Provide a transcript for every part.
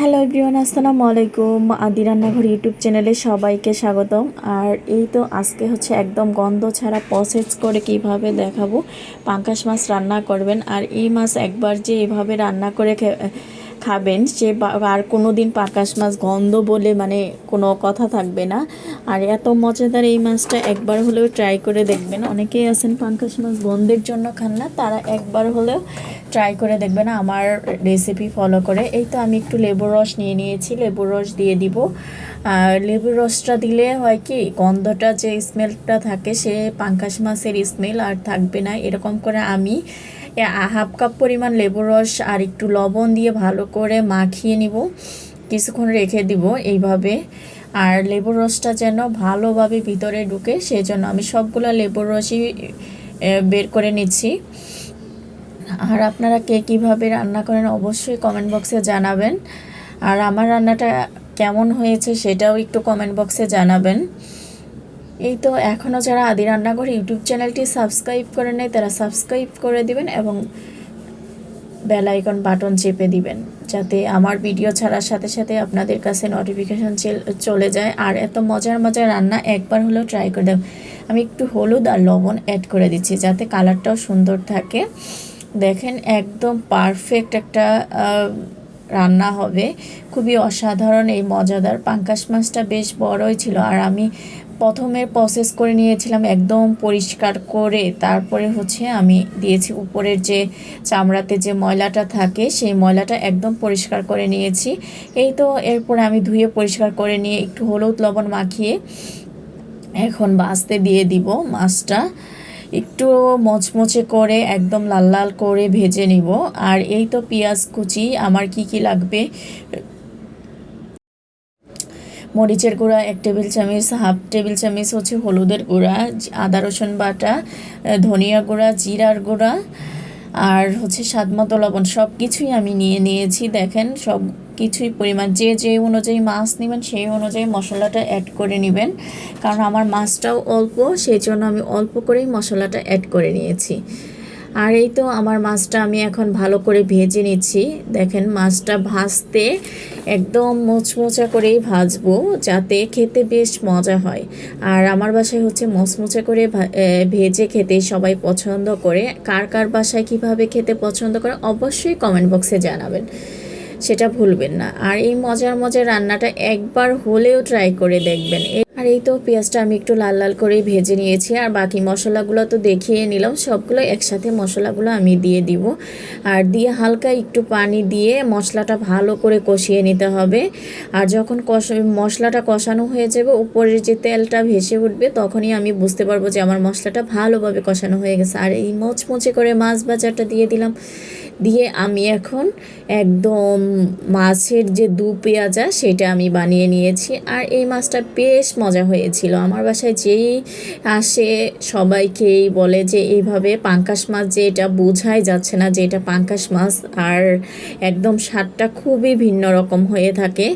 Hello everyone, আসসালামু আলাইকুম। আদি রান্নাঘর ইউটিউব চ্যানেলে সবাইকে স্বাগতম। আর এই তো আজকে হচ্ছে একদম গন্ধ ছাড়া প্রসেস করে কিভাবে দেখাবো পাঙ্গাস মাছ রান্না করবেন। আর এই মাছ একবার যে এভাবে রান্না করে খাবেন সে আর কোনো দিন পাঙ্গাস মাছ গন্ধ বলে কোনো কথা থাকবে না। আর এত মজাদার এই মাছটা একবার হলেও ট্রাই করে দেখবেন। অনেকেই আছেন পাঙ্গাস মাছ গন্ধের জন্য খান না, তারা একবার হলেও ট্রাই করে দেখবেন আমার রেসিপি ফলো করে। এই তো আমি একটু লেবুর রস নিয়ে নিয়েছি, লেবুর রস দিয়ে দিব। আর লেবুর রসটা দিলে হয় কি, গন্ধটা যে স্মেলটা থাকে সে পাঙ্গাস মাছের স্মেল আর থাকবে না। এরকম করে আমি হাফ কাপ পরিমাণ লেবুর রস আর একটু লবণ দিয়ে ভালো করে মাখিয়ে নিব, কিছুক্ষণ রেখে দিব এইভাবে। আর লেবুর রসটা যেন ভালোভাবে ভিতরে ঢুকে সেই জন্য আমি সবগুলো লেবুর রসই বের করে নিচ্ছি। আর আপনারা কে কীভাবে রান্না করেন অবশ্যই কমেন্ট বক্সে জানাবেন। আর আমার রান্নাটা কেমন হয়েছে সেটাও একটু কমেন্ট বক্সে জানাবেন। এই তো এখনও যারা আদি রান্নাঘর ইউটিউব চ্যানেলটি সাবস্ক্রাইব করে নেয় তারা সাবস্ক্রাইব করে দিবেন এবং বেল আইকন বাটন চেপে দিবেন, যাতে আমার ভিডিও ছাড়ার সাথে সাথে আপনাদের কাছে নোটিফিকেশান চলে যায়। আর এত মজার মজার রান্না একবার হলেও ট্রাই করে দেব। আমি একটু হলুদ আর লবণ অ্যাড করে দিচ্ছি যাতে কালারটাও সুন্দর থাকে। দেখেন একদম পারফেক্ট একটা রান্না হবে, খুবই অসাধারণ এই মজাদার। পাঙ্গাস মাছটা বেশ বড়ই ছিল আর আমি প্রথমে প্রসেস করে নিয়েছিলাম একদম পরিষ্কার করে, তারপরে আমি দিয়েছি উপরের যে চামড়াতে যে ময়লাটা থাকে সেই ময়লাটা একদম পরিষ্কার করে নিয়েছি। এই তো এরপরে আমি ধুয়ে পরিষ্কার করে নিয়ে একটু হলুদ লবণ মাখিয়ে এখন ভাজতে দিয়ে দিব। মাছটা একটু মচমচে করে একদম লাল লাল করে ভেজে নিব। আর এই তো পেঁয়াজ কুচি, আমার কি লাগবে, মরিচের গুঁড়া 1 টেবিল চামচ, হাফ টেবিল চামচ হলুদের গুঁড়া, আদা রসুন বাটা, ধনিয়া গুঁড়া, জিরার গুঁড়া আর স্বাদ মতো লবণ, সব কিছুই আমি নিয়েছি। দেখেন সব কিছুই পরিমাণ যে অনুযায়ী মাছ নেবেন সেই অনুযায়ী মশলাটা অ্যাড করে নেবেন, কারণ আমার মাছটাও অল্প, সেই জন্য আমি অল্প করেই মশলাটা অ্যাড করে নিয়েছি। আর এই তো আমার মাছটা আমি এখন ভালো করে ভেজে নিচ্ছি। দেখেন মাছটা ভাজতে একদম মোচমোচা করেই ভাজবো যাতে খেতে বেশ মজা হয়। আর আমার বাসায় মোচমোচা করে ভেজে খেতে সবাই পছন্দ করে। কার কার বাসায় কীভাবে খেতে পছন্দ করে অবশ্যই কমেন্ট বক্সে জানাবেন, সেটা ভুলবেন না। আর এই মজার মজার রান্নাটা একবার হলেও ট্রাই করে দেখবেন। আর এই তো পেঁয়াজটা আমি একটু লাল লাল করেই ভেজে নিয়েছি আর বাকি মশলাগুলো তো দেখিয়ে নিলাম, সবগুলো একসাথে মশলাগুলো আমি দিয়ে দিব। আর দিয়ে হালকা একটু পানি দিয়ে মশলাটা ভালো করে কষিয়ে নিতে হবে। আর যখন মশলাটা কষানো হয়ে যাবে, উপরের যে তেলটা ভেসে উঠবে, তখনই আমি বুঝতে পারবো যে আমার মশলাটা ভালোভাবে কষানো হয়ে গেছে। আর এই মচমচে করে মাছ ভাজাটা দিয়ে দিলাম, দিয়ে আমি এখন একদম মাছের যে দু পেঁয়াজা সেটা আমি বানিয়ে নিয়েছি। আর এই মাছটা বেশ মজা হয়েছিল। আমার বাসায় যেই আসে সবাইকেই বলে যে এইভাবে পাঙ্গাস মাছ, যে এটা বোঝাই যাচ্ছে না যে এটা পাঙ্গাস মাছ, আর একদম স্বাদটা খুবই ভিন্ন রকম হয়ে থাকে।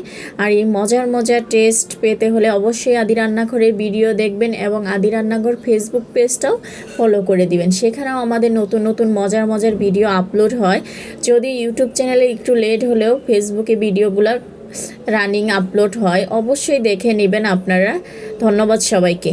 আর এই মজার মজার টেস্ট পেতে হলে অবশ্যই আদি রান্নাঘরের ভিডিও দেখবেন এবং আদি রান্নাঘর ফেসবুক পেজটাও ফলো করে দিবেন, সেখানেও আমাদের নতুন নতুন মজার মজার ভিডিও আপলোড হয়। যদি ইউটিউব চ্যানেলে একটু লেট হলেও ফেসবুকে ভিডিওগুলো রানিং আপলোড হয়, অবশ্যই দেখে নেবেন আপনারা। ধন্যবাদ সবাইকে।